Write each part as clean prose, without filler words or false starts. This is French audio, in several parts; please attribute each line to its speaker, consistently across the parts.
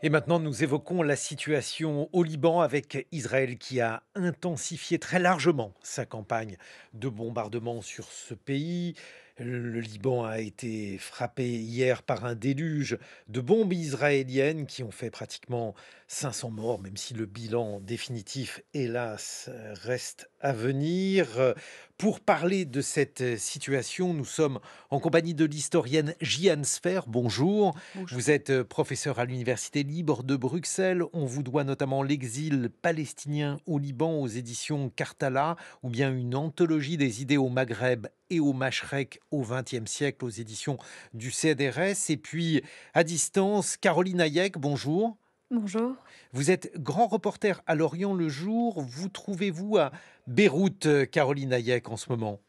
Speaker 1: Et maintenant, nous évoquons la situation au Liban avec Israël qui a intensifié très largement sa campagne de bombardement sur ce pays. Le Liban a été frappé hier par un déluge de bombes israéliennes qui ont fait pratiquement 500 morts, même si le bilan définitif, hélas, reste à venir. Pour parler de cette situation, nous sommes en compagnie de l'historienne Jiane Sfer. Bonjour. Vous
Speaker 2: Bonjour.
Speaker 1: êtes professeur à l'Université libre de Bruxelles. On vous doit notamment l'exil palestinien au Liban aux éditions Cartala, ou bien une anthologie des idées au Maghreb et au Machrek au XXe siècle aux éditions du CNRS. Et puis, à distance, Caroline Hayek, bonjour.
Speaker 2: Bonjour.
Speaker 1: Vous êtes grand reporter à Lorient le jour. Vous trouvez-vous à Beyrouth, Caroline Hayek, en ce moment?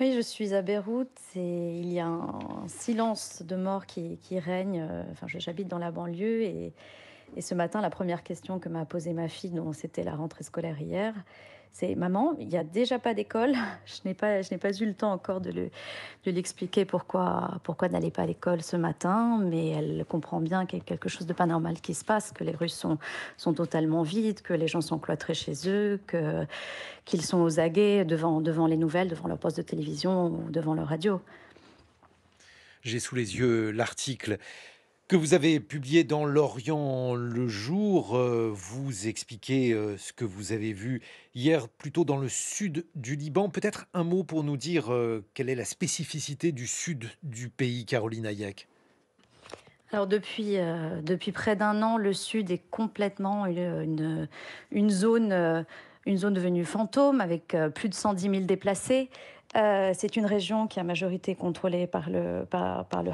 Speaker 2: Oui, je suis à Beyrouth et il y a un silence de mort qui règne. Enfin, j'habite dans la banlieue et ce matin, la première question que m'a posée ma fille, dont c'était la rentrée scolaire hier, c'est: Maman, il n'y a déjà pas d'école. Je n'ai pas eu le temps encore de lui expliquer pourquoi n'aller pas à l'école ce matin, mais elle comprend bien qu'il y a quelque chose de pas normal qui se passe, que les rues sont totalement vides, que les gens sont cloîtrés chez eux, qu'ils sont aux aguets devant les nouvelles, devant leur poste de télévision ou devant leur radio.
Speaker 1: J'ai sous les yeux l'article que vous avez publié dans L'Orient le jour. Vous expliquez ce que vous avez vu hier, plutôt dans le sud du Liban. Peut-être un mot pour nous dire quelle est la spécificité du sud du pays, Caroline Hayek.
Speaker 2: Alors depuis près d'un an, le sud est complètement une zone devenue fantôme avec plus de 110 000 déplacés. C'est une région qui est à majorité contrôlée par le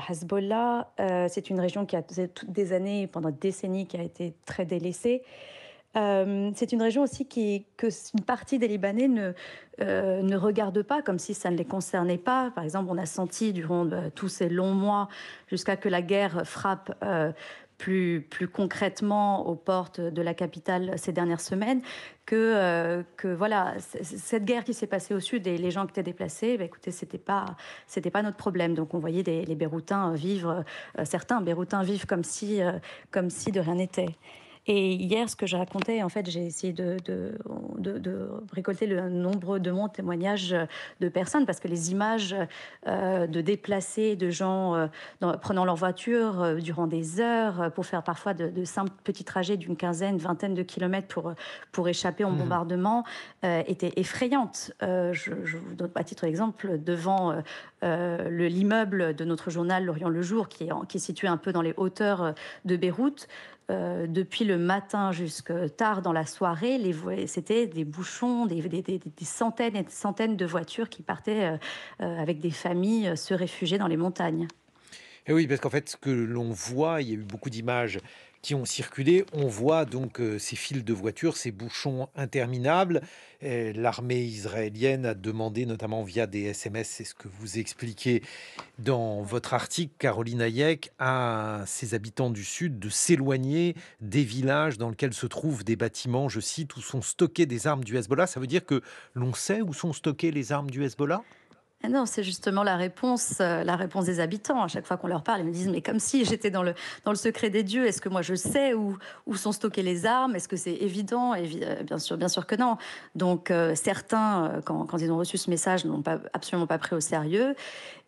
Speaker 2: Hezbollah. C'est une région qui a toutes des années, pendant des décennies, qui a été très délaissée. C'est une région aussi une partie des Libanais ne regarde pas, comme si ça ne les concernait pas. Par exemple, on a senti durant tous ces longs mois, jusqu'à que la guerre frappe plus concrètement aux portes de la capitale ces dernières semaines, que voilà, cette guerre qui s'est passée au sud et les gens qui étaient déplacés, bah, écoutez, c'était pas notre problème. Donc on voyait les Béroutins vivre, certains Béroutins vivent comme si de rien n'était. Et hier, ce que je racontais, en fait, j'ai essayé de récolter le nombre de mon témoignages de personnes, parce que les images de déplacés, de gens prenant leur voiture durant des heures pour faire parfois de simples petits trajets d'une quinzaine, vingtaine de kilomètres pour échapper au
Speaker 1: Mhm.
Speaker 2: bombardement étaient effrayantes. Je vous donne à titre d'exemple, devant l'immeuble de notre journal L'Orient le Jour, qui est situé un peu dans les hauteurs de Beyrouth. Depuis le matin jusque tard dans la soirée, c'était des bouchons, des centaines et des centaines de voitures qui partaient avec des familles se réfugier dans les montagnes.
Speaker 1: Et oui, parce qu'en fait, ce que l'on voit, il y a eu beaucoup d'images qui ont circulé. On voit donc ces files de voitures, ces bouchons interminables. Et l'armée israélienne a demandé, notamment via des SMS, c'est ce que vous expliquez dans votre article, Caroline Hayek, à ses habitants du Sud de s'éloigner des villages dans lesquels se trouvent des bâtiments, je cite, où sont stockées des armes du Hezbollah. Ça veut dire que l'on sait où sont stockées les armes du Hezbollah?
Speaker 2: Ah non, c'est justement la réponse des habitants. À chaque fois qu'on leur parle, ils me disent: «Mais comme si j'étais dans le secret des dieux. Est-ce que moi je sais où sont stockées les armes? Est-ce que c'est évident?» Bien sûr que non. Donc certains, quand ils ont reçu ce message, n'ont absolument pas pris au sérieux.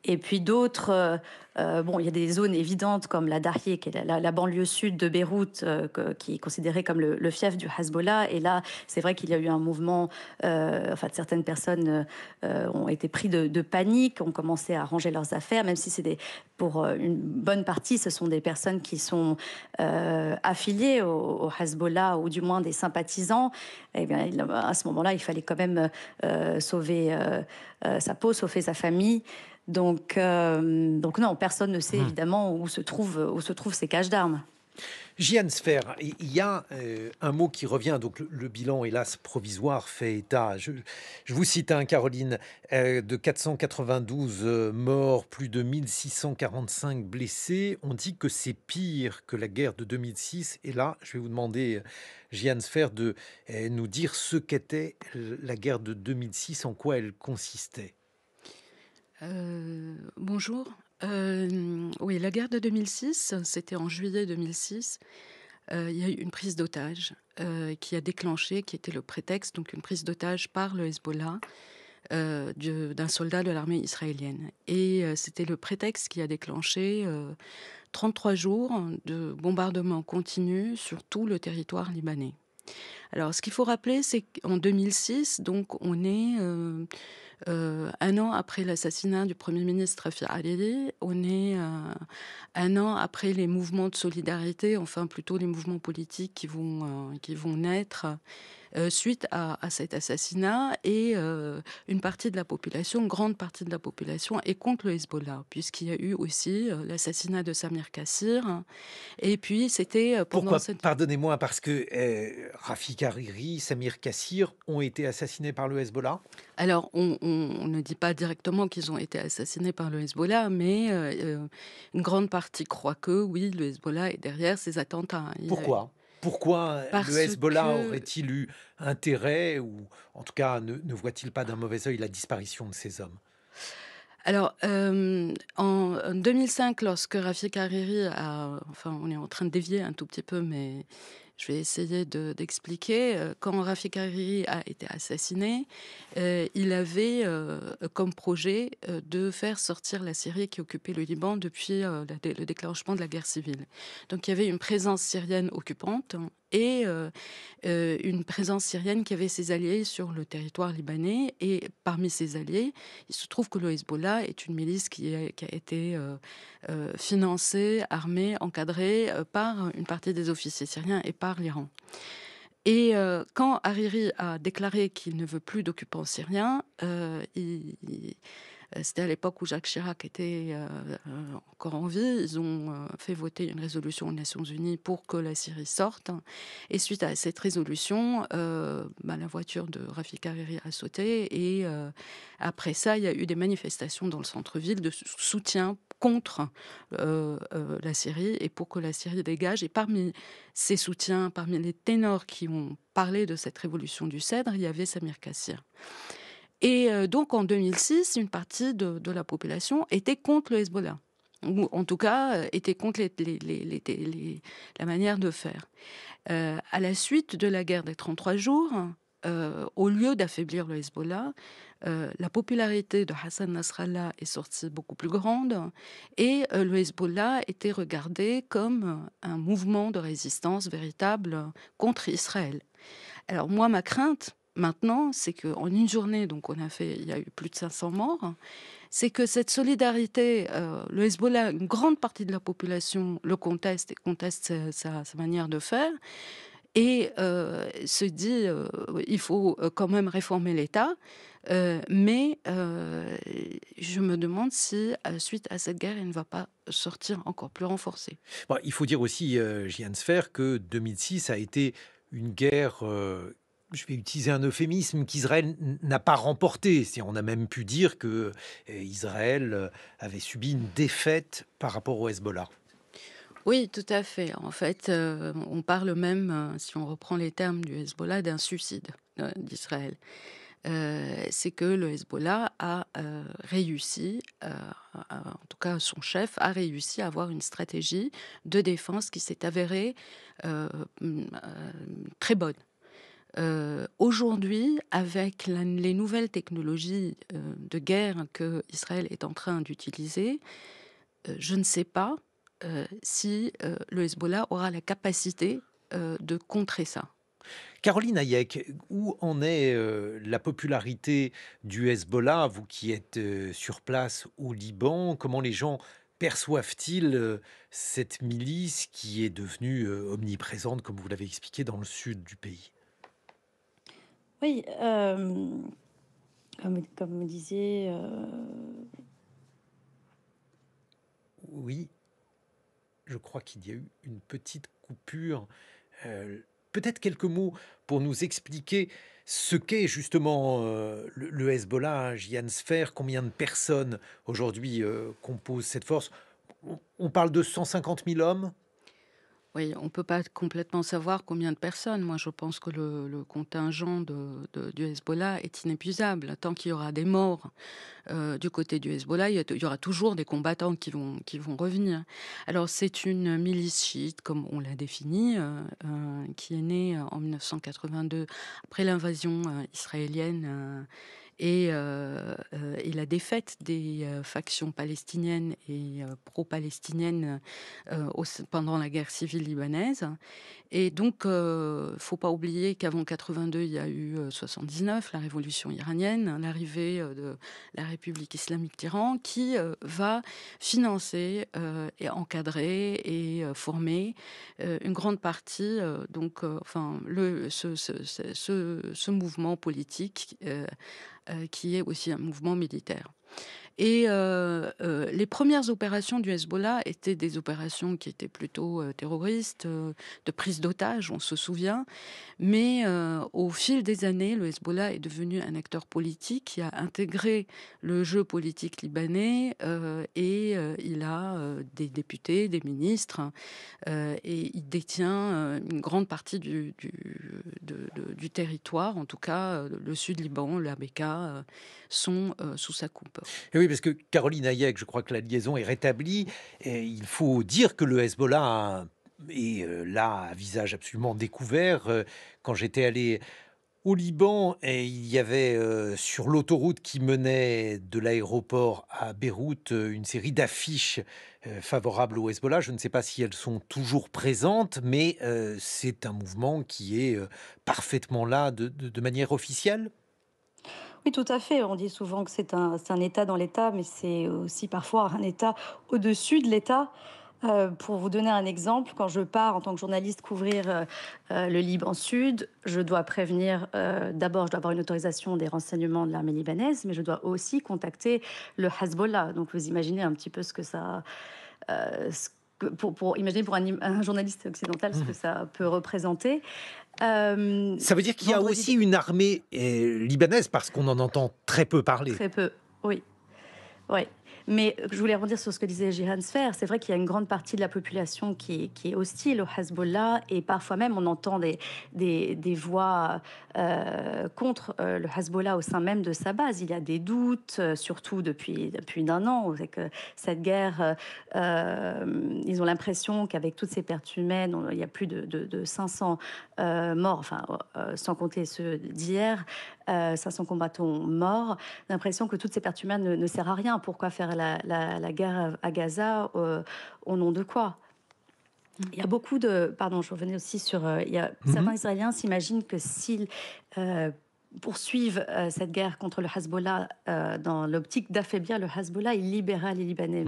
Speaker 2: Et puis d'autres, bon, il y a des zones évidentes comme la Darrié, qui est la banlieue sud de Beyrouth, qui est considérée comme le fief du Hezbollah. Et là, c'est vrai qu'il y a eu un mouvement, enfin, certaines personnes ont été pris de panique, ont commencé à ranger leurs affaires, même si pour une bonne partie, ce sont des personnes qui sont affiliées au Hezbollah, ou du moins des sympathisants. Et bien, à ce moment-là, il fallait quand même sauver sa peau, sauver sa famille. Donc non, personne ne sait évidemment où se trouvent ces caches d'armes.
Speaker 1: Jian Sfer, il y a un mot qui revient, donc le bilan, hélas, provisoire, fait état. Je vous cite, hein, Caroline, de 492 morts, plus de 1645 blessés. On dit que c'est pire que la guerre de 2006. Et là, je vais vous demander, Jian Sfer, de nous dire ce qu'était la guerre de 2006, en quoi elle consistait.
Speaker 3: Bonjour. Oui, la guerre de 2006, c'était en juillet 2006. Il y a eu une prise d'otage, qui a déclenché qui était le prétexte, donc une prise d'otage par le Hezbollah, d'un soldat de l'armée israélienne et c'était le prétexte qui a déclenché, 33 jours de bombardements continus sur tout le territoire libanais. Alors ce qu'il faut rappeler, c'est qu'en 2006, donc on est, 1 an après l'assassinat du premier ministre Rafi Hariri, on est, 1 an après les mouvements de solidarité, enfin plutôt les mouvements politiques qui vont naître, suite à cet assassinat et une partie de la population, une grande partie de la population est contre le Hezbollah, puisqu'il y a eu aussi, l'assassinat de Samir Kassir et puis c'était, pendant
Speaker 1: Pourquoi?
Speaker 3: cette
Speaker 1: Pardonnez-moi, parce que, Rafik Hariri, Samir Kassir ont été assassinés par le Hezbollah?
Speaker 3: alors on ne dit pas directement qu'ils ont été assassinés par le Hezbollah, mais une grande partie croit que oui, le Hezbollah est derrière ces attentats. Il y a
Speaker 1: Pourquoi? Pourquoi le
Speaker 3: parce
Speaker 1: Hezbollah
Speaker 3: que
Speaker 1: aurait-il eu intérêt ou en tout cas ne voit-il pas d'un mauvais œil la disparition de ces hommes?
Speaker 3: Alors, en 2005, lorsque Rafik Hariri a enfin, on est en train de dévier un tout petit peu, mais je vais essayer d'expliquer. Quand Rafik Hariri a été assassiné, il avait, comme projet, de faire sortir la Syrie qui occupait le Liban depuis, le déclenchement de la guerre civile. Donc il y avait une présence syrienne occupante et une présence syrienne qui avait ses alliés sur le territoire libanais et parmi ses alliés, il se trouve que le Hezbollah est une milice qui a été, financée, armée, encadrée, par une partie des officiers syriens et par l'Iran. Et quand Hariri a déclaré qu'il ne veut plus d'occupants syriens, c'était à l'époque où Jacques Chirac était, encore en vie. Ils ont, fait voter une résolution aux Nations unies pour que la Syrie sorte et suite à cette résolution, la voiture de Rafik Hariri a sauté et après ça, il y a eu des manifestations dans le centre-ville de soutien contre, la Syrie et pour que la Syrie dégage et parmi ces soutiens, parmi les ténors qui ont parlé de cette révolution du Cèdre, il y avait Samir Kassir. Et donc en 2006, une partie de la population était contre le Hezbollah ou en tout cas, était contre la manière de faire. À la suite de la guerre des 33 jours, au lieu d'affaiblir le Hezbollah, la popularité de Hassan Nasrallah est sortie beaucoup plus grande et le Hezbollah était regardé comme un mouvement de résistance véritable contre Israël. Alors moi, ma crainte, maintenant, c'est qu'en une journée, donc il y a eu plus de 500 morts, c'est que cette solidarité, le Hezbollah, une grande partie de la population le conteste et conteste sa manière de faire et se dit, «Il faut, quand même réformer l'État», mais je me demande si, suite à cette guerre, il ne va pas sortir encore plus renforcé.
Speaker 1: Bon, il faut dire aussi, Jian Sfer, que 2006 a été une guerre, je vais utiliser un euphémisme, qu'Israël n'a pas remporté. C'est on a même pu dire que, Israël, avait subi une défaite par rapport au Hezbollah.
Speaker 3: Oui, tout à fait. En fait, on parle même, si on reprend les termes du Hezbollah, d'un suicide, d'Israël. C'est que le Hezbollah a, réussi, en tout cas son chef a réussi à avoir une stratégie de défense qui s'est avérée, heu, très bonne. Aujourd'hui, avec les nouvelles technologies, de guerre que Israël est en train d'utiliser, je ne sais pas, si, le Hezbollah aura la capacité, de contrer ça.
Speaker 1: Caroline Hayek, où en est, la popularité du Hezbollah? Vous qui êtes, sur place au Liban, comment les gens perçoivent-ils, cette milice qui est devenue, omniprésente, comme vous l'avez expliqué, dans le sud du pays?
Speaker 2: Oui, comme vous disiez,
Speaker 1: Oui, je crois qu'il y a eu une petite coupure. Peut-être quelques mots pour nous expliquer ce qu'est justement, le Hezbollah, Jian Sfer, combien de personnes aujourd'hui, composent cette force? On parle de 150 000 hommes?
Speaker 3: Oui, on ne peut pas complètement savoir combien de personnes. Moi, je pense que le contingent du Hezbollah est inépuisable. Tant qu'il y aura des morts du côté du Hezbollah, il y aura toujours des combattants qui vont revenir. Alors, c'est une milice chiite, comme on l'a définie, qui est née en 1982, après l'invasion israélienne. Et la défaite des factions palestiniennes et pro-palestiniennes pendant la guerre civile libanaise. Et donc, faut pas oublier qu'avant 82, il y a eu 79, la révolution iranienne, l'arrivée de la République islamique d'Iran, qui va financer et encadrer et former une grande partie, enfin, ce mouvement politique qui est aussi un mouvement militaire. Et les premières opérations du Hezbollah étaient des opérations qui étaient plutôt terroristes, de prise d'otages, on se souvient. Mais au fil des années, le Hezbollah est devenu un acteur politique qui a intégré le jeu politique libanais et il a des députés, des ministres et il détient une grande partie du territoire, en tout cas le sud Liban, la Bekaa, sont sous sa coupe.
Speaker 1: Et oui, parce que Caroline Hayek, je crois que la liaison est rétablie. Et il faut dire que le Hezbollah est là à visage absolument découvert. Quand j'étais allé au Liban, et il y avait sur l'autoroute qui menait de l'aéroport à Beyrouth une série d'affiches favorables au Hezbollah. Je ne sais pas si elles sont toujours présentes, mais c'est un mouvement qui est parfaitement là de manière officielle.
Speaker 2: Oui, tout à fait. On dit souvent que c'est un État dans l'État, mais c'est aussi parfois un État au-dessus de l'État. Pour vous donner un exemple, quand je pars en tant que journaliste couvrir le Liban Sud, je dois prévenir, d'abord, je dois avoir une autorisation des renseignements de l'armée libanaise, mais je dois aussi contacter le Hezbollah. Donc vous imaginez un petit peu ce que ça... pour imaginer pour un journaliste occidental ce que ça peut représenter.
Speaker 1: Ça veut dire qu'il y a
Speaker 2: Vendredi,
Speaker 1: aussi une armée libanaise, parce qu'on en entend très peu parler.
Speaker 2: très peu, oui. Oui, mais je voulais rebondir sur ce que disait Jihan Sfer. C'est vrai qu'il y a une grande partie de la population qui est hostile au Hezbollah et parfois même on entend des voix contre le Hezbollah au sein même de sa base. Il y a des doutes, surtout depuis d'un an. On sait que cette guerre, ils ont l'impression qu'avec toutes ces pertes humaines, il y a plus de 500 morts, enfin, sans compter ceux d'hier, 500 combattants morts. L'impression que toutes ces pertes humaines ne servent à rien. Pourquoi faire la guerre à Gaza au nom de quoi? Il y a beaucoup de... Pardon, je revenais aussi sur... certains Israéliens s'imaginent que s'ils poursuivent cette guerre contre le Hezbollah dans l'optique d'affaiblir le Hezbollah, ils libéreraient les Libanais.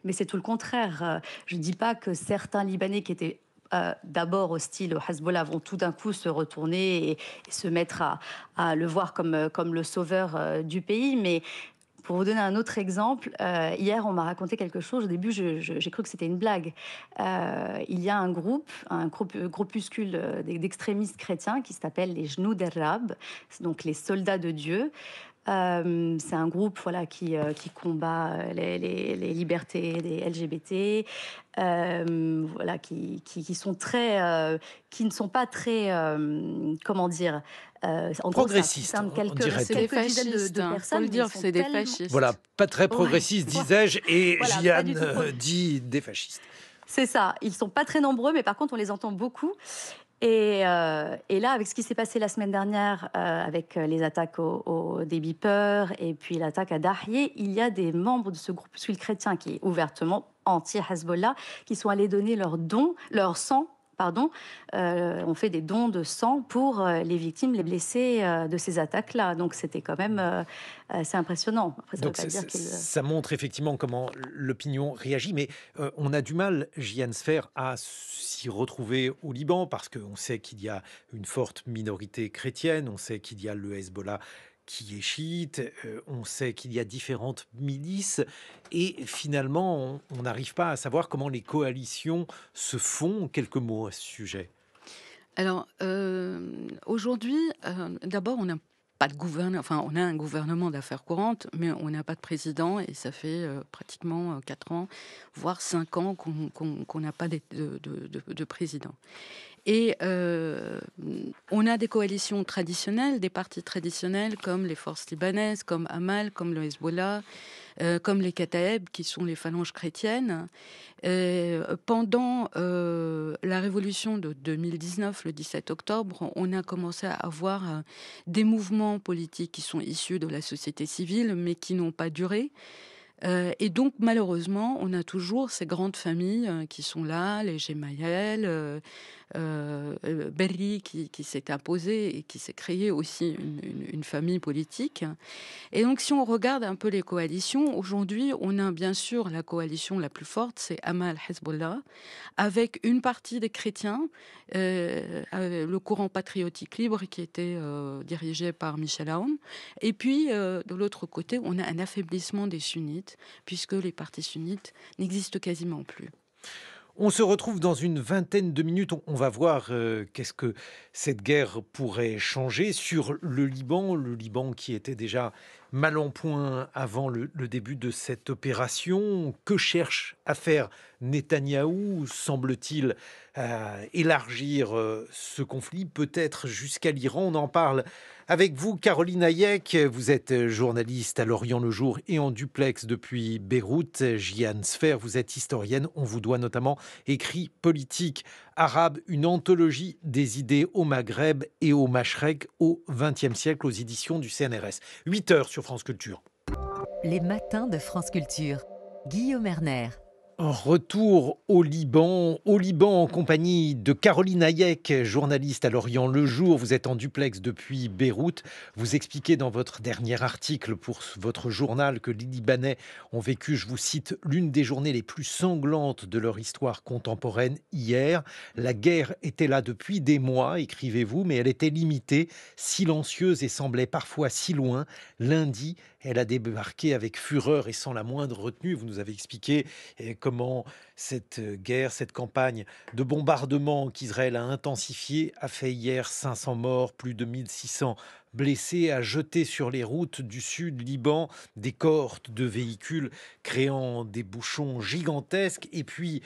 Speaker 2: Mais c'est tout le contraire. Je ne dis pas que certains Libanais qui étaient d'abord hostiles au Hezbollah vont tout d'un coup se retourner et se mettre à le voir comme le sauveur du pays. Mais pour vous donner un autre exemple, hier on m'a raconté quelque chose. Au début, j'ai cru que c'était une blague. Il y a un groupuscule d'extrémistes chrétiens qui s'appelle les Genoux d'Arab, donc les soldats de Dieu. C'est un groupe qui combat les libertés des LGBT, qui sont très, qui ne sont pas très, comment dire, en gros, ça
Speaker 1: Progressiste,
Speaker 2: concerne
Speaker 1: on dirait.
Speaker 3: C'est des
Speaker 2: quelques dizaines
Speaker 3: fascistes,
Speaker 2: de
Speaker 3: faut
Speaker 2: personnes.
Speaker 3: le
Speaker 2: Mais
Speaker 3: dire,
Speaker 2: ils sont
Speaker 3: c'est des
Speaker 2: tellement-
Speaker 3: fascistes.
Speaker 1: Voilà, pas très progressiste, disais-je, et
Speaker 2: Voilà, pas
Speaker 1: Jihan
Speaker 2: du tout
Speaker 1: dit des fascistes.
Speaker 2: C'est ça. Ils sont pas très nombreux, mais par contre, on les entend beaucoup. Et là, avec ce qui s'est passé la semaine dernière, avec les attaques des beepers et puis l'attaque à Dahieh, il y a des membres de ce groupuscule chrétien qui est ouvertement anti-Hezbollah, qui sont allés donner leur sang. Pardon, on fait des dons de sang pour les victimes, les blessés de ces attaques-là. Donc c'était quand même assez impressionnant. Après, ça veut
Speaker 1: Donc
Speaker 2: pas dire qu'ils...
Speaker 1: ça montre effectivement comment l'opinion réagit, mais on a du mal, Jihan Sfer, à s'y retrouver au Liban, parce qu'on sait qu'il y a une forte minorité chrétienne, on sait qu'il y a le Hezbollah qui est chiite, on sait qu'il y a différentes milices, et finalement, on n'arrive pas à savoir comment les coalitions se font. Quelques mots à ce sujet.
Speaker 3: Alors, aujourd'hui, d'abord, on a pas de gouvernement, enfin, on a un gouvernement d'affaires courantes, mais on n'a pas de président et ça fait pratiquement 4 ans, voire 5 ans qu'on n'a pas de président. Et on a des coalitions traditionnelles, des partis traditionnels comme les forces libanaises, comme Amal, comme le Hezbollah, comme les Kataeb, qui sont les phalanges chrétiennes. Pendant la révolution de 2019, le 17 octobre, on a commencé à avoir des mouvements politiques qui sont issus de la société civile, mais qui n'ont pas duré. Et donc, malheureusement, on a toujours ces grandes familles qui sont là, les Gemayel, Berri qui s'est imposé et qui s'est créé aussi une famille politique. Et donc, si on regarde un peu les coalitions, aujourd'hui, on a bien sûr la coalition la plus forte, c'est Amal Hezbollah, avec une partie des chrétiens, le courant patriotique libre qui était dirigé par Michel Aoun. Et puis, de l'autre côté, on a un affaiblissement des sunnites, puisque les partis sunnites n'existent quasiment plus.
Speaker 1: On se retrouve dans une vingtaine de minutes. On va voir qu'est-ce que cette guerre pourrait changer sur le Liban qui était déjà mal en point avant le début de cette opération. Que cherche à faire Netanyahou? Semble-t-il élargir ce conflit, peut-être jusqu'à l'Iran. On en parle avec vous, Caroline Hayek. Vous êtes journaliste à L'Orient le Jour et en duplex depuis Beyrouth. Jian Sfer, vous êtes historienne. On vous doit notamment écrit Politique arabe, une anthologie des idées au Maghreb et au Machrek au XXe siècle aux éditions du CNRS. 8 heures sur France Culture.
Speaker 4: Les matins de France Culture. Guillaume Erner.
Speaker 1: Retour au Liban en compagnie de Caroline Hayek, journaliste à L'Orient le Jour. Vous êtes en duplex depuis Beyrouth. Vous expliquez dans votre dernier article pour votre journal que les Libanais ont vécu, je vous cite, l'une des journées les plus sanglantes de leur histoire contemporaine hier. La guerre était là depuis des mois, écrivez-vous, mais elle était limitée, silencieuse et semblait parfois si loin. Lundi, elle a débarqué avec fureur et sans la moindre retenue. Vous nous avez expliqué comment cette guerre, cette campagne de bombardement qu'Israël a intensifiée a fait hier 500 morts, plus de 1600 blessés, a jeté sur les routes du sud Liban des cohortes de véhicules créant des bouchons gigantesques. Et puis,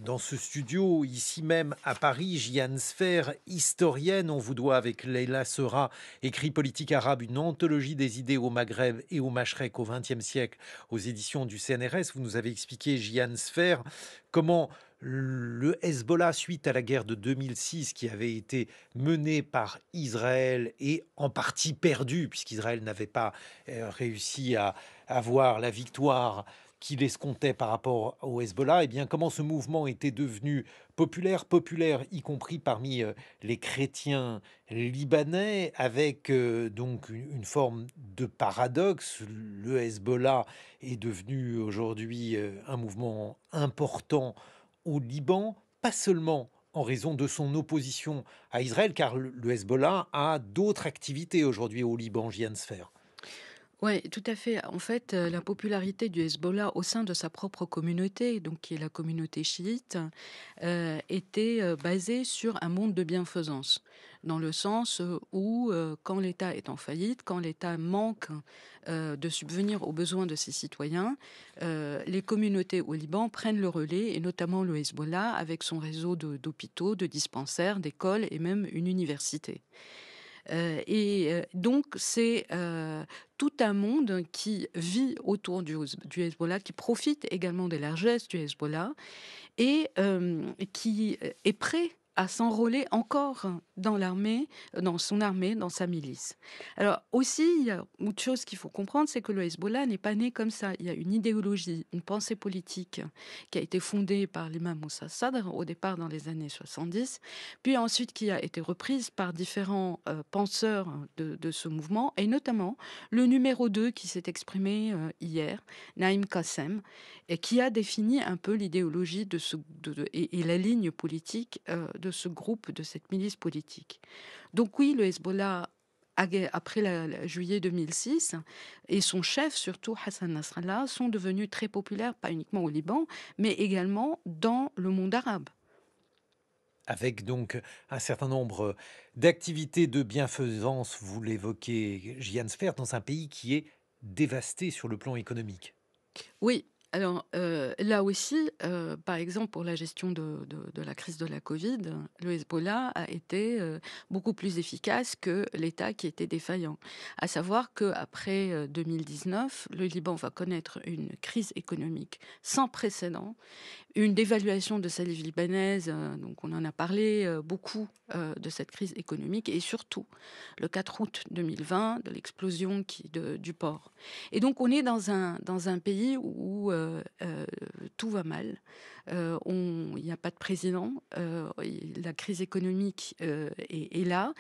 Speaker 1: dans ce studio, ici même à Paris, Jian Sfer, historienne, on vous doit avec Leila Sera, écrit Politique arabe, une anthologie des idées au Maghreb et au Machrek au XXe siècle aux éditions du CNRS. Vous nous avez expliqué, Jian Sfer, comment le Hezbollah, suite à la guerre de 2006 qui avait été menée par Israël et en partie perdue, puisqu'Israël n'avait pas réussi à avoir la victoire qu'il escomptait par rapport au Hezbollah, et bien comment ce mouvement était devenu populaire, y compris parmi les chrétiens libanais, avec donc une forme de paradoxe. Le Hezbollah est devenu aujourd'hui un mouvement important au Liban, pas seulement en raison de son opposition à Israël, car le Hezbollah a d'autres activités aujourd'hui au Liban, Jian Sfer.
Speaker 3: Oui, tout à fait. En fait, la popularité du Hezbollah au sein de sa propre communauté, donc qui est la communauté chiite, était basée sur un monde de bienfaisance, dans le sens où, quand l'État est en faillite, quand l'État manque de subvenir aux besoins de ses citoyens, les communautés au Liban prennent le relais, et notamment le Hezbollah, avec son réseau d'hôpitaux, de dispensaires, d'écoles et même une université. Donc, c'est tout un monde qui vit autour du Hezbollah, qui profite également des largesses du Hezbollah et qui est prêt à s'enrôler encore dans l'armée, dans son armée, dans sa milice. Alors aussi, il y a autre chose qu'il faut comprendre, c'est que le Hezbollah n'est pas né comme ça. Il y a une idéologie, une pensée politique qui a été fondée par l'imam Moussa Sadr au départ dans les années 70, puis ensuite qui a été reprise par différents penseurs de ce mouvement, et notamment le numéro 2 qui s'est exprimé hier, Naïm Qassem, et qui a défini un peu l'idéologie et la ligne politique de ce groupe, de cette milice politique. Donc oui, le Hezbollah, après juillet 2006, et son chef, surtout Hassan Nasrallah, sont devenus très populaires, pas uniquement au Liban, mais également dans le monde arabe.
Speaker 1: avec donc un certain nombre d'activités de bienfaisance, vous l'évoquez, Gian Sfer, dans un pays qui est dévasté sur le plan économique.
Speaker 3: Oui, alors, là aussi, par exemple, pour la gestion de la crise de la Covid, le Hezbollah a été, beaucoup plus efficace que l'État qui était défaillant. À savoir qu'après, 2019, le Liban va connaître une crise économique sans précédent, une dévaluation de sa livre libanaise, donc on en a parlé, beaucoup, de cette crise économique et surtout le 4 août 2020 de l'explosion du port. Et donc on est dans un pays où, tout va mal. Il n'y a pas de président, la crise économique, est là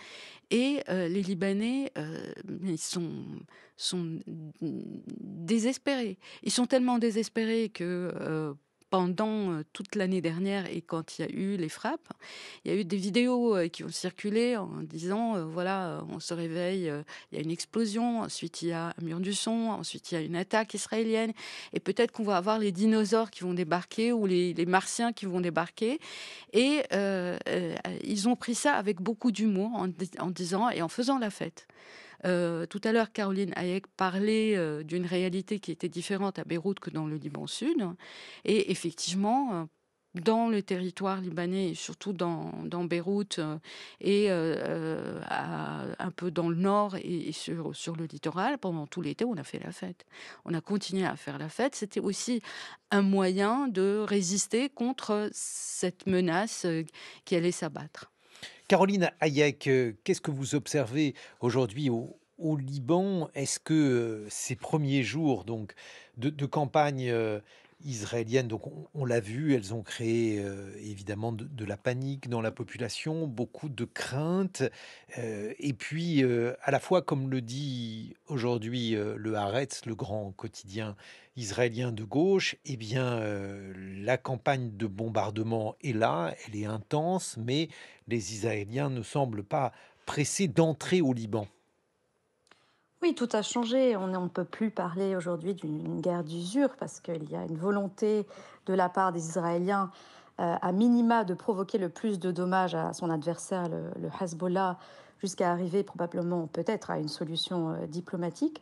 Speaker 3: et les Libanais, ils sont désespérés. Ils sont tellement désespérés que, pendant, toute l'année dernière et quand il y a eu les frappes, il y a eu des vidéos, qui ont circulé en disant, voilà, on se réveille, il y a une explosion, ensuite il y a un mur du son, ensuite il y a une attaque israélienne et peut-être qu'on va avoir les dinosaures qui vont débarquer ou les martiens qui vont débarquer et ils ont pris ça avec beaucoup d'humour en disant et en faisant la fête. Tout à l'heure, Caroline Hayek parlait, d'une réalité qui était différente à Beyrouth que dans le Liban Sud et effectivement, dans le territoire libanais et surtout dans Beyrouth, et un peu dans le nord et sur le littoral, pendant tout l'été, on a fait la fête. On a continué à faire la fête. C'était aussi un moyen de résister contre cette menace, qui allait s'abattre.
Speaker 1: Caroline Hayek, qu'est-ce que vous observez aujourd'hui au Liban? Est-ce que ces premiers jours donc, de campagne israélienne, donc on l'a vu, elles ont créé évidemment de la panique dans la population, beaucoup de craintes, et puis à la fois, comme le dit aujourd'hui le Haaretz, le grand quotidien israélien de gauche, eh bien la campagne de bombardement est là, elle est intense, mais les Israéliens ne semblent pas pressés d'entrer au Liban.
Speaker 2: Oui, tout a changé. On ne peut plus parler aujourd'hui d'une guerre d'usure parce qu'il y a une volonté de la part des Israéliens, à minima, de provoquer le plus de dommages à son adversaire, le Hezbollah, jusqu'à arriver probablement peut-être à une solution diplomatique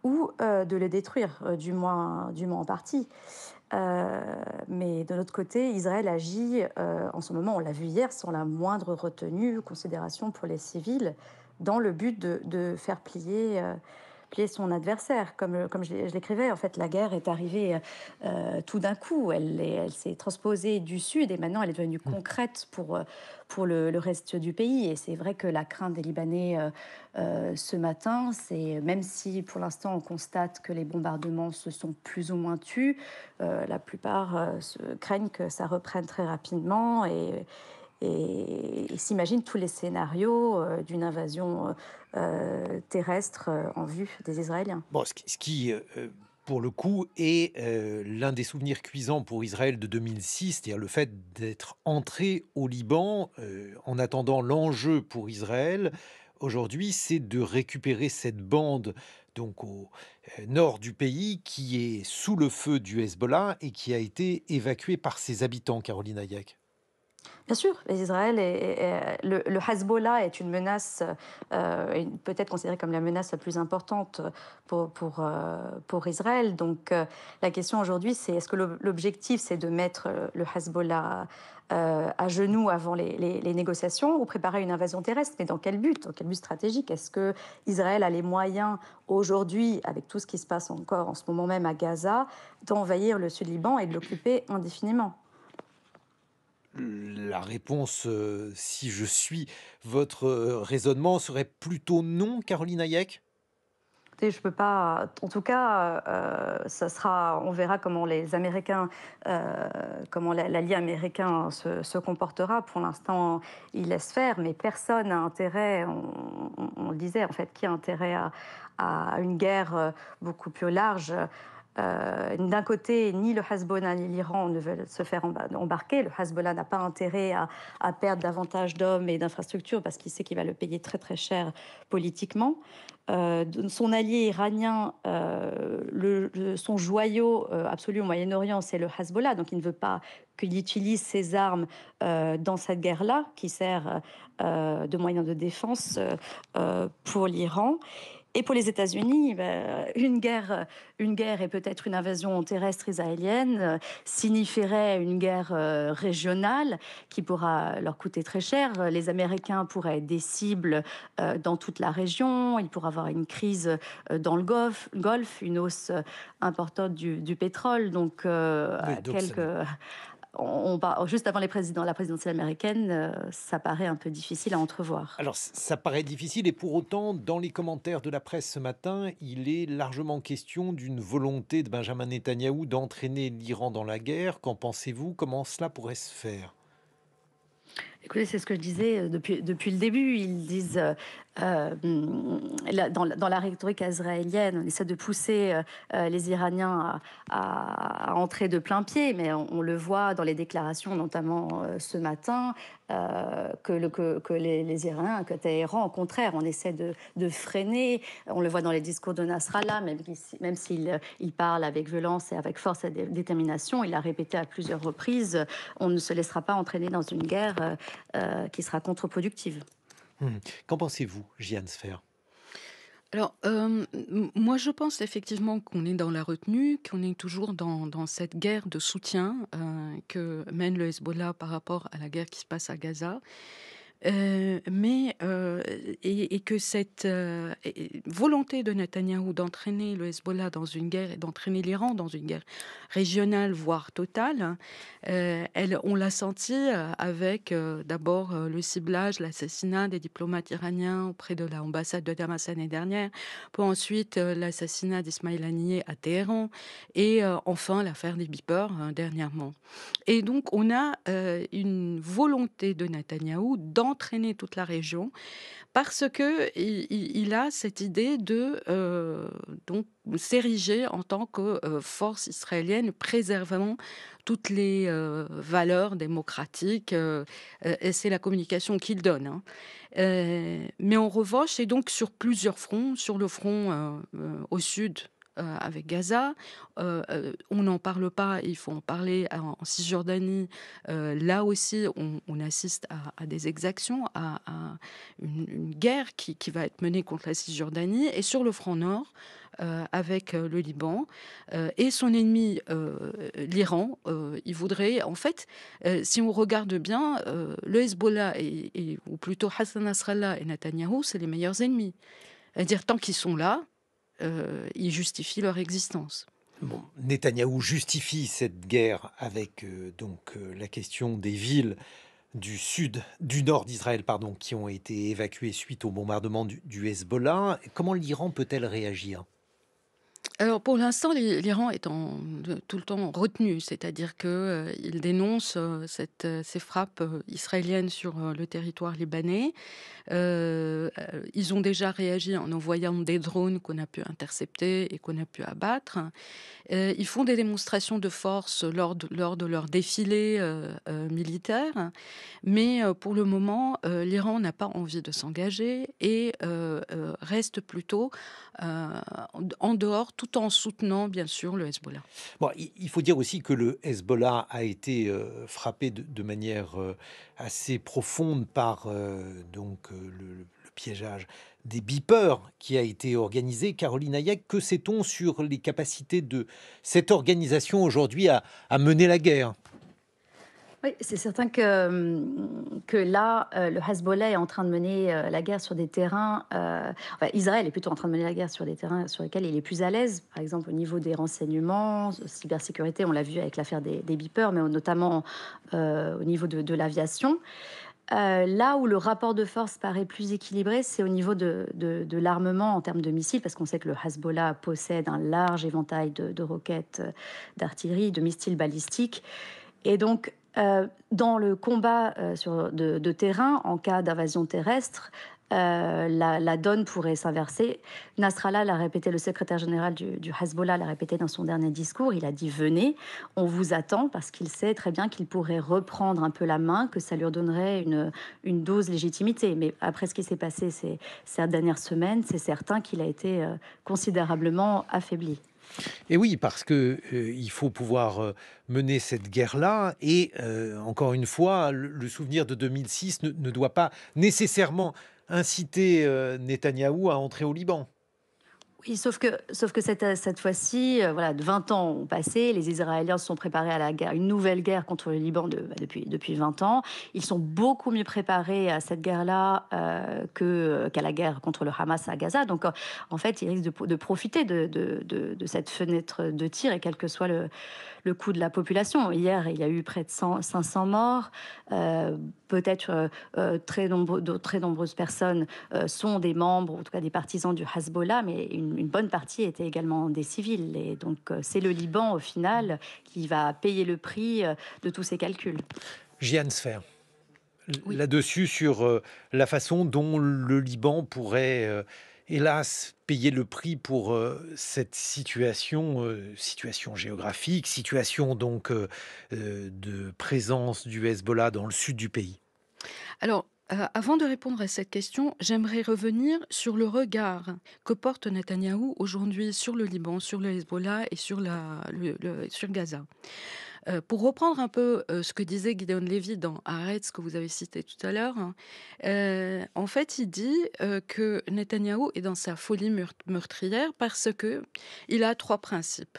Speaker 2: ou de le détruire, du moins en partie. Mais de l'autre côté, Israël agit en ce moment, on l'a vu hier, sans la moindre retenue ou considération pour les civils, dans le but de faire plier son adversaire. Comme je l'écrivais, en fait, la guerre est arrivée tout d'un coup. Elle s'est transposée du sud et maintenant elle est devenue concrète pour le reste du pays. Et c'est vrai que la crainte des Libanais ce matin, c'est même si pour l'instant on constate que les bombardements se sont plus ou moins tus, la plupart craignent que ça reprenne très rapidement et s'imaginent tous les scénarios d'une invasion terrestre en vue des Israéliens.
Speaker 1: Bon, ce qui, pour le coup, est l'un des souvenirs cuisants pour Israël de 2006, c'est-à-dire le fait d'être entré au Liban. En attendant, l'enjeu pour Israël, aujourd'hui, c'est de récupérer cette bande donc au nord du pays qui est sous le feu du Hezbollah et qui a été évacuée par ses habitants, Caroline Hayek.
Speaker 2: Bien sûr, le Hezbollah est une menace, peut-être considérée comme la menace la plus importante pour Israël. Donc la question aujourd'hui, c'est est-ce que l'objectif, c'est de mettre le Hezbollah à genoux avant les négociations ou préparer une invasion terrestre? Mais dans quel but? Dans quel but stratégique? Est-ce que Israël a les moyens aujourd'hui, avec tout ce qui se passe encore en ce moment même à Gaza, d'envahir le Sud-Liban et de l'occuper indéfiniment?
Speaker 1: La réponse, si je suis votre raisonnement, serait plutôt non, Caroline Hayek?
Speaker 2: Écoutez, je peux pas. En tout cas, ça sera. On verra comment les Américains, comment l'allié américain se comportera. Pour l'instant, il laisse faire, mais personne n'a intérêt. On le disait en fait, qui a intérêt à une guerre beaucoup plus large. D'un côté, ni le Hezbollah ni l'Iran ne veulent se faire embarquer. Le Hezbollah n'a pas intérêt à perdre davantage d'hommes et d'infrastructures parce qu'il sait qu'il va le payer très très cher politiquement. son allié iranien, son joyau absolu au Moyen-Orient, c'est le Hezbollah. Donc il ne veut pas qu'il utilise ses armes dans cette guerre-là, qui sert de moyen de défense pour l'Iran. Et pour les États-Unis, une guerre et peut-être une invasion terrestre israélienne signifierait une guerre régionale qui pourra leur coûter très cher. Les Américains pourraient être des cibles dans toute la région. Il pourrait y avoir une crise dans le Golfe, une hausse importante du pétrole. Donc,
Speaker 1: Oui, donc
Speaker 2: juste avant la présidentielle américaine, ça paraît un peu difficile à entrevoir.
Speaker 1: alors, ça paraît difficile et pour autant, dans les commentaires de la presse ce matin, il est largement question d'une volonté de Benjamin Netanyahou d'entraîner l'Iran dans la guerre. Qu'en pensez-vous? Comment cela pourrait se faire?
Speaker 2: Écoutez, c'est ce que je disais depuis le début. Ils disent, dans la rhétorique israélienne, on essaie de pousser les Iraniens à entrer de plein pied, mais on le voit dans les déclarations, notamment ce matin, que les Iraniens, que Téhéran, au contraire, on essaie de freiner. On le voit dans les discours de Nasrallah, même s'il il parle avec violence et avec force et détermination, il a répété à plusieurs reprises, on ne se laissera pas entraîner dans une guerre qui sera contre-productive.
Speaker 1: Qu'en pensez-vous, Jeanne Sfer?
Speaker 3: Alors, moi, je pense effectivement qu'on est dans la retenue, qu'on est toujours dans cette guerre de soutien que mène le Hezbollah par rapport à la guerre qui se passe à Gaza. Et que cette volonté de Netanyahou d'entraîner le Hezbollah dans une guerre et d'entraîner l'Iran dans une guerre régionale, voire totale, on l'a senti avec d'abord le ciblage, l'assassinat des diplomates iraniens auprès de l'ambassade de Damas l'année dernière, puis ensuite l'assassinat d'Ismail Haniyeh à Téhéran et enfin l'affaire des beepers dernièrement. Et donc, on a une volonté de Netanyahou d'entraîner toute la région parce qu'il a cette idée de donc s'ériger en tant que force israélienne préservant toutes les valeurs démocratiques. Et c'est la communication qu'il donne, hein. Mais en revanche, c'est donc sur plusieurs fronts. Sur le front au sud, avec Gaza. On n'en parle pas, il faut en parler en Cisjordanie. Là aussi, on assiste à des exactions, à une guerre qui va être menée contre la Cisjordanie. Et sur le front nord, avec le Liban et son ennemi, l'Iran, il voudrait, en fait, si on regarde bien, le Hezbollah, ou plutôt Hassan Nasrallah et Netanyahou, c'est les meilleurs ennemis. C'est-à-dire, tant qu'ils sont là, ils justifient leur existence.
Speaker 1: Bon, Netanyahou justifie cette guerre avec la question des villes du nord d'Israël, pardon, qui ont été évacuées suite au bombardement du Hezbollah. Comment l'Iran peut-elle réagir?
Speaker 3: Alors pour l'instant, l'Iran est tout le temps en retenue, c'est-à-dire qu'il dénonce ces frappes israéliennes sur le territoire libanais. Ils ont déjà réagi en envoyant des drones qu'on a pu intercepter et qu'on a pu abattre. Ils font des démonstrations de force lors de leur défilé militaire, mais pour le moment, l'Iran n'a pas envie de s'engager et reste plutôt en dehors, tout en soutenant bien sûr le Hezbollah.
Speaker 1: Bon, il faut dire aussi que le Hezbollah a été frappé de manière assez profonde par le piégeage des beepers qui a été organisé. Caroline Hayek, que sait-on sur les capacités de cette organisation aujourd'hui à mener la guerre?
Speaker 2: Oui, c'est certain que là, le Hezbollah est en train de mener la guerre sur des terrains. Israël est plutôt en train de mener la guerre sur des terrains sur lesquels il est plus à l'aise. Par exemple, au niveau des renseignements, cybersécurité, on l'a vu avec l'affaire des beepers, mais notamment au niveau de l'aviation. Là où le rapport de force paraît plus équilibré, c'est au niveau de l'armement en termes de missiles, parce qu'on sait que le Hezbollah possède un large éventail de roquettes, d'artillerie, de missiles balistiques. Et donc, dans le combat de terrain, en cas d'invasion terrestre, la donne pourrait s'inverser. Nasrallah l'a répété, le secrétaire général du Hezbollah l'a répété dans son dernier discours. Il a dit venez, on vous attend, parce qu'il sait très bien qu'il pourrait reprendre un peu la main, que ça lui redonnerait une dose de légitimité. Mais après ce qui s'est passé ces dernières semaines, c'est certain qu'il a été considérablement affaibli.
Speaker 1: Et oui, parce que il faut pouvoir mener cette guerre-là. Et encore une fois, le souvenir de 2006 ne doit pas nécessairement inciter Netanyahou à entrer au Liban.
Speaker 2: Oui, sauf que cette fois-ci, voilà, 20 ans ont passé, les Israéliens se sont préparés à la guerre, une nouvelle guerre contre le Liban depuis 20 ans. Ils sont beaucoup mieux préparés à cette guerre-là qu'à la guerre contre le Hamas à Gaza. Donc, en fait, ils risquent de profiter de cette fenêtre de tir, et quel que soit le coût de la population. Hier, il y a eu près de 500 morts. Peut-être très nombreuses personnes sont des membres, en tout cas des partisans du Hezbollah, mais une bonne partie était également des civils. Et donc, c'est le Liban, au final, qui va payer le prix de tous ces calculs.
Speaker 1: Gian Sfer,
Speaker 3: Oui.
Speaker 1: là-dessus, sur la façon dont le Liban pourrait, hélas, payer le prix pour cette situation géographique, situation donc de présence du Hezbollah dans le sud du pays.
Speaker 3: Alors, avant de répondre à cette question, j'aimerais revenir sur le regard que porte Netanyahou aujourd'hui sur le Liban, sur le Hezbollah et sur Gaza. Pour reprendre un peu ce que disait Gideon Levy dans Haaretz, que vous avez cité tout à l'heure, hein, en fait, il dit que Netanyahou est dans sa folie meurtrière parce que il a trois principes.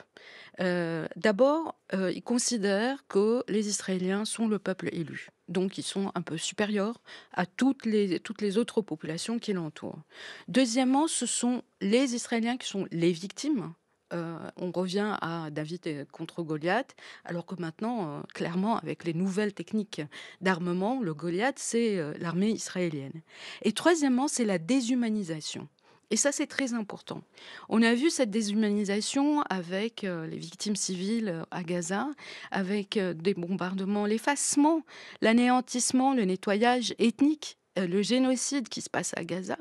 Speaker 3: D'abord, il considère que les Israéliens sont le peuple élu. Donc, ils sont un peu supérieurs à toutes les autres populations qui l'entourent. Deuxièmement, ce sont les Israéliens qui sont les victimes. On revient à David contre Goliath, alors que maintenant, clairement, avec les nouvelles techniques d'armement, le Goliath, c'est l'armée israélienne. Et troisièmement, c'est la déshumanisation. Et ça, c'est très important. On a vu cette déshumanisation avec les victimes civiles à Gaza, avec des bombardements, l'effacement, l'anéantissement, le nettoyage ethnique, le génocide qui se passe à Gaza.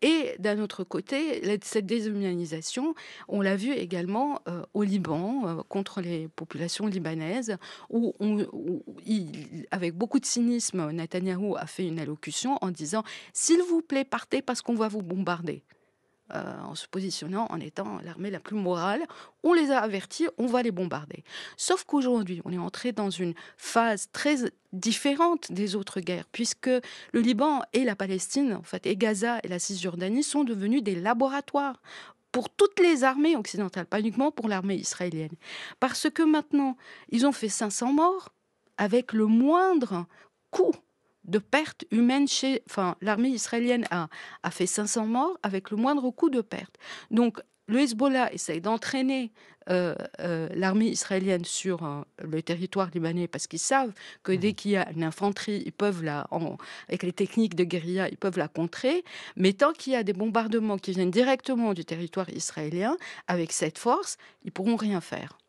Speaker 3: Et d'un autre côté, cette déshumanisation, on l'a vu également au Liban, contre les populations libanaises, avec beaucoup de cynisme, Netanyahou a fait une allocution en disant « S'il vous plaît, partez parce qu'on va vous bombarder ». En se positionnant en étant l'armée la plus morale. On les a avertis, on va les bombarder. Sauf qu'aujourd'hui, on est entré dans une phase très différente des autres guerres, puisque le Liban et la Palestine, en fait, et Gaza et la Cisjordanie sont devenus des laboratoires pour toutes les armées occidentales, pas uniquement pour l'armée israélienne. Parce que maintenant, ils ont fait 500 morts avec le moindre coût de pertes humaines l'armée israélienne a fait 500 morts avec le moindre coup de perte. Donc, le Hezbollah essaye d'entraîner l'armée israélienne sur le territoire libanais parce qu'ils savent que dès qu'il y a une infanterie, avec les techniques de guérilla, ils peuvent la contrer. Mais tant qu'il y a des bombardements qui viennent directement du territoire israélien, avec cette force, ils pourront rien faire.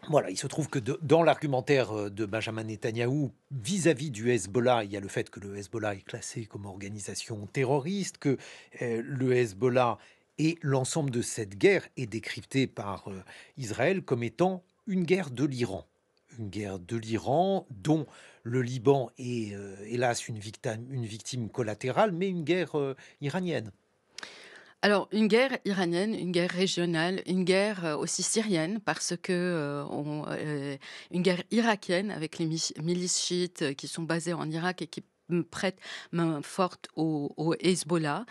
Speaker 1: Voilà, il se trouve que dans l'argumentaire de Benjamin Netanyahou vis-à-vis du Hezbollah, il y a le fait que le Hezbollah est classé comme organisation terroriste, que le Hezbollah et l'ensemble de cette guerre est décrypté par Israël comme étant une guerre de l'Iran. Une guerre de l'Iran dont le Liban est hélas une victime collatérale, mais une guerre iranienne.
Speaker 3: Alors, une guerre iranienne, une guerre régionale, une guerre aussi syrienne, parce que une guerre irakienne avec les milices chiites qui sont basées en Irak et qui prêtent main forte au Hezbollah.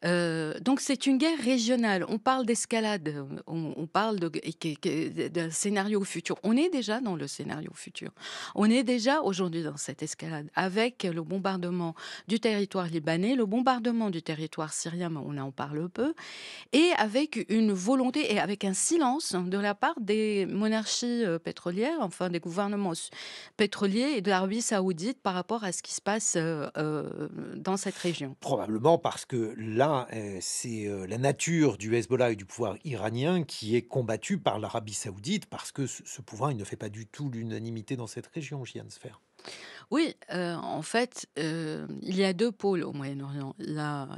Speaker 3: Donc c'est une guerre régionale. On parle d'escalade, on parle d'un scénario futur. On est déjà dans le scénario futur. On est déjà aujourd'hui dans cette escalade avec le bombardement du territoire libanais, le bombardement du territoire syrien, mais on en parle peu, et avec une volonté et avec un silence de la part des monarchies pétrolières, enfin des gouvernements pétroliers et de l'Arabie saoudite par rapport à ce qui se passe dans cette région.
Speaker 1: Probablement parce que là, c'est la nature du Hezbollah et du pouvoir iranien qui est combattue par l'Arabie saoudite, parce que ce pouvoir, il ne fait pas du tout l'unanimité dans cette région, Jian Sfer.
Speaker 3: Oui, en fait, il y a 2 pôles au Moyen-Orient. Il y a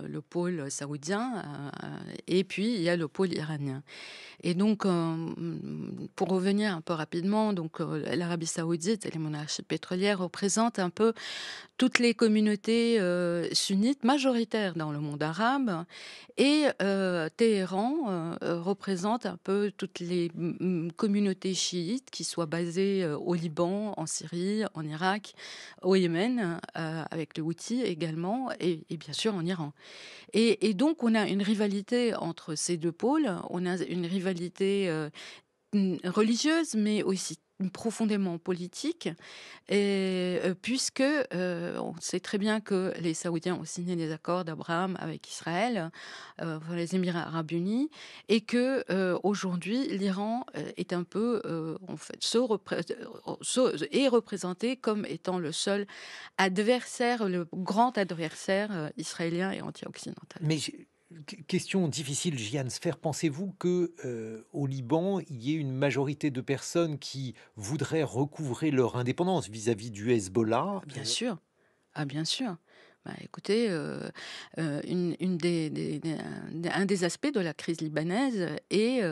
Speaker 3: le pôle saoudien, et puis il y a le pôle iranien. Et donc, pour revenir un peu rapidement, donc, l'Arabie saoudite et les monarchies pétrolières représentent un peu toutes les communautés, sunnites majoritaires dans le monde arabe, et Téhéran, représente un peu toutes les communautés chiites qui soient basées, au Liban, en Syrie, en Irak, au Yémen, avec les Houthis également, et bien sûr en Iran. Et donc on a une rivalité entre ces 2 pôles. On a une rivalité, religieuse, mais aussi profondément politique, et puisque, on sait très bien que les Saoudiens ont signé des accords d'Abraham avec Israël, enfin les Émirats arabes unis, et que, aujourd'hui l'Iran, est un peu, en fait, est représenté comme étant le seul adversaire, le grand adversaire, israélien et anti-occidental.
Speaker 1: Mais question difficile, Jihan Sfer, pensez-vous que au Liban, il y ait une majorité de personnes qui voudraient recouvrer leur indépendance vis-à-vis du Hezbollah?
Speaker 3: Bien sûr. Ah bien sûr. Bah, écoutez, un des aspects de la crise libanaise est,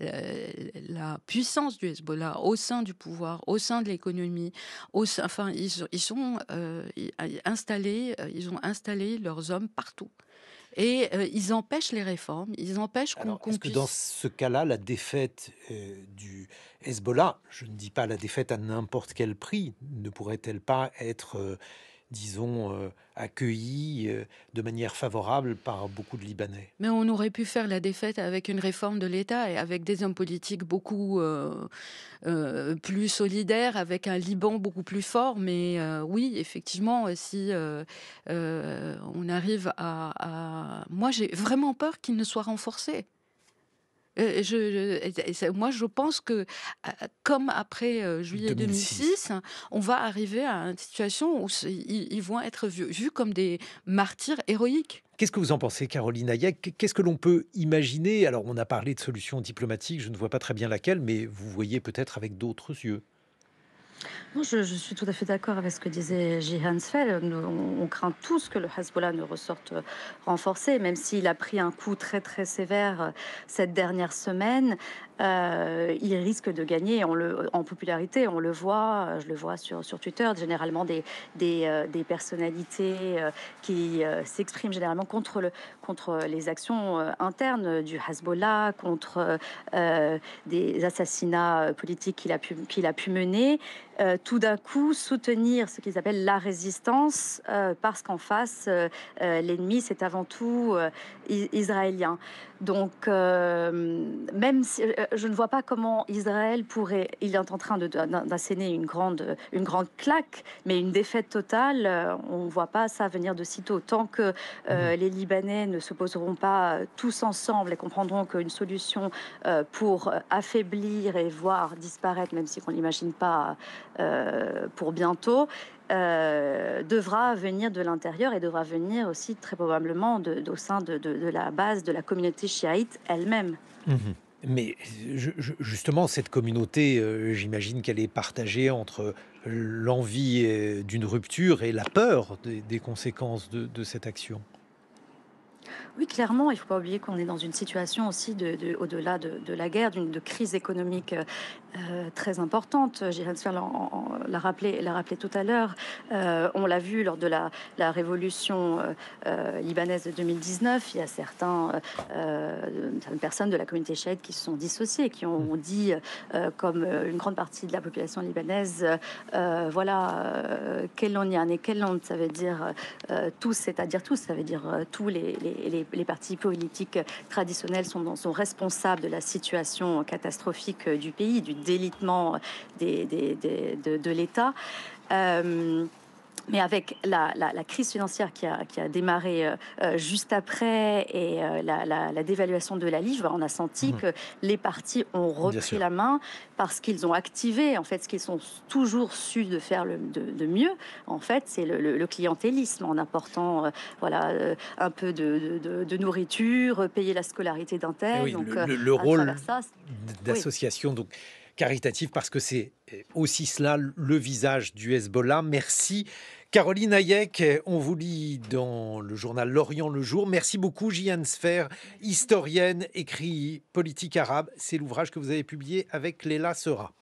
Speaker 3: la puissance du Hezbollah au sein du pouvoir, au sein de l'économie, enfin ils sont, installés, ils ont installé leurs hommes partout, et ils empêchent les réformes, ils empêchent
Speaker 1: Alors,
Speaker 3: qu'on
Speaker 1: est-ce que dans
Speaker 3: puisse.
Speaker 1: ce cas-là, la défaite du Hezbollah, je ne dis pas la défaite à n'importe quel prix, ne pourrait-elle pas être, disons, accueillie de manière favorable par beaucoup de Libanais?
Speaker 3: Mais on aurait pu faire la défaite avec une réforme de l'État et avec des hommes politiques beaucoup, plus solidaires, avec un Liban beaucoup plus fort. Mais oui, effectivement, si, on arrive moi, j'ai vraiment peur qu'il ne soit renforcé. Moi, je pense que, comme après, juillet
Speaker 1: 2006.
Speaker 3: 2006, on va arriver à une situation où ils vont être vus comme des martyrs héroïques.
Speaker 1: Qu'est-ce que vous en pensez, Caroline Hayek? Qu'est-ce que l'on peut imaginer? Alors, on a parlé de solutions diplomatiques, je ne vois pas très bien laquelle, mais vous voyez peut-être avec d'autres yeux.
Speaker 2: Non, je suis tout à fait d'accord avec ce que disait Jihan Sfel. On craint tous que le Hezbollah ne ressorte renforcé, même s'il a pris un coup très très sévère cette dernière semaine. Il risque de gagner en popularité. On le voit, je le vois sur Twitter, généralement des personnalités qui s'expriment généralement contre les actions internes du Hezbollah, contre des assassinats politiques qu'il a pu mener. Tout d'un coup soutenir ce qu'ils appellent la résistance, parce qu'en face, l'ennemi, c'est avant tout israélien. Donc, même si je ne vois pas comment Israël pourrait, il est en train d'asséner une grande claque, mais une défaite totale, on ne voit pas ça venir de sitôt. Tant que les Libanais ne se poseront pas tous ensemble et comprendront qu'une solution pour affaiblir et voir disparaître, même si on n'imagine pas pour bientôt, devra venir de l'intérieur et devra venir aussi très probablement au sein de la base de la communauté chiite elle-même.
Speaker 1: Mhm. Mais justement, cette communauté, j'imagine qu'elle est partagée entre l'envie d'une rupture et la peur des conséquences de cette action.
Speaker 2: Oui, clairement, il ne faut pas oublier qu'on est dans une situation aussi au-delà de la guerre, de crise économique très importante. Jérôme Sfer l'a rappelé tout à l'heure. On l'a vu lors de la révolution libanaise de 2019. Il y a certaines personnes de la communauté chiite qui se sont dissociées, qui ont dit, comme une grande partie de la population libanaise, Kellonian, et Kellon, ça veut dire tous, c'est-à-dire tous, ça veut dire tous les partis politiques traditionnels sont responsables de la situation catastrophique du pays, du délitement de l'État. Mais avec la crise financière qui a démarré juste après, et la dévaluation de la livre, on a senti que les partis ont repris la main parce qu'ils ont activé en fait ce qu'ils ont toujours su de faire de mieux. En fait, c'est le clientélisme, en apportant un peu de nourriture, payer la scolarité d'un tel.
Speaker 1: Oui,
Speaker 2: Donc
Speaker 1: le
Speaker 2: à travers
Speaker 1: rôle
Speaker 2: ça, oui.
Speaker 1: d'association. Donc, caritative parce que c'est aussi cela le visage du Hezbollah. Merci Caroline Hayek, on vous lit dans le journal L'Orient le jour. Merci beaucoup Jihan Sfer, historienne, écrit Politique arabe. C'est l'ouvrage que vous avez publié avec Léla Sera.